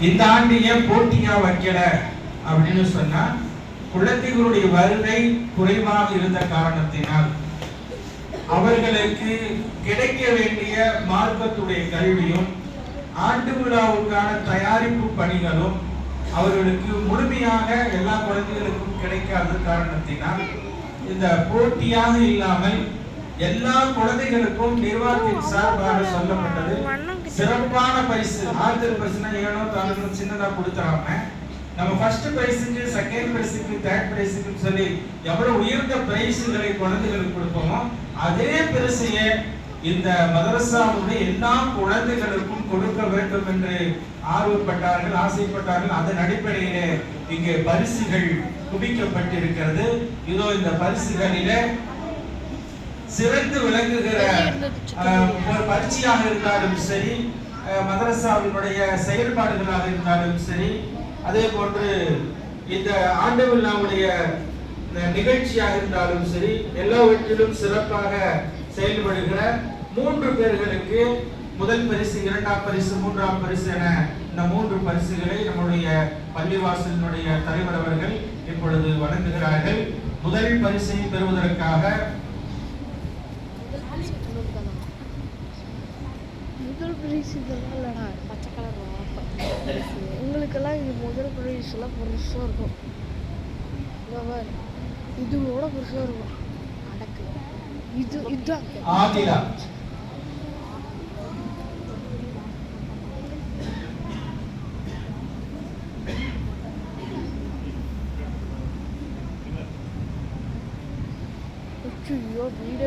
இந்த ஆண்டு ஏன் போட்டியா வைக்கல அப்படின்னு சொன்னா, குழந்தைகளுடைய வருகை குறைவாக இருந்த காரணத்தினால் அவர்களுக்கு கிடைக்க வேண்டிய மார்க்கத்துடைய கல்வியும் ஆண்டு விழாவுக்கான தயாரிப்பு பணிகளும் அவர்களுக்கு முழுமையாக எல்லா குழந்தைகளுக்கும் கிடைக்காத காரணத்தினால் இந்த போட்டியாக இல்லாமல் எல்லா குழந்தைகளுக்கும் நிர்வாகத்தின் சார்பாக சொல்லப்பட்டது சிறப்பான பரிசு. ஆறுதல் பரிசுனா ஏனோ தானோ சின்னதா கொடுத்துறாம நம்ம ஃபர்ஸ்ட் பிரைஸுக்கு, செகண்ட் பிரைஸுக்கு, தேர்ட் பிரைஸுக்கு சொல்லி எவ்வளவு உயர்ந்த பிரைஸுகளை குழந்தைகளுக்கு கொடுப்போமோ அதே பரிசையே இந்த மதரசாவுடைய எல்லா குழந்தைகளுக்கும் கொடுக்க வேண்டும் என்று ஆர்வப்பட்டார்கள், ஆசைப்பட்டார்கள். அதன் அடிப்படையிலே இங்கே பரிசுகள் குவிக்கப்பட்டிருக்கிறது. இதோ இந்த பரிசுகளிலே சிறந்து விளங்குகிற ஒரு பரீட்சையாக இருந்தாலும் சரி, மதரசாவினுடைய செயல்பாடுகளாக இருந்தாலும் சரி, அதே போன்று இந்த ஆண்டு விழாவுடைய நிகழ்ச்சியாக இருந்தாலும் சரி, எல்லாவற்றிலும் சிறப்பாக செயல்படுகிற 3 பேர்களுக்கு முதல் பரிசு, இரண்டாம் பரிசு, மூன்றாம் பரிசு என இந்த 3 பரிசுகளை நம்முடைய பள்ளிவாசலினுடைய தலைவர் அவர்கள் இப்பொழுது வழங்குகிறார்கள். முதல் பரிசை பெறுவதற்காக உங்களுக்கெல்லாம் இது முதல் பிரைஸ் எல்லாம் பெருசாக இருக்கும். இதோட பெருசாக இருக்கும். அடக்கு இதுதான் ஆதிலா. ஐயோ வீடு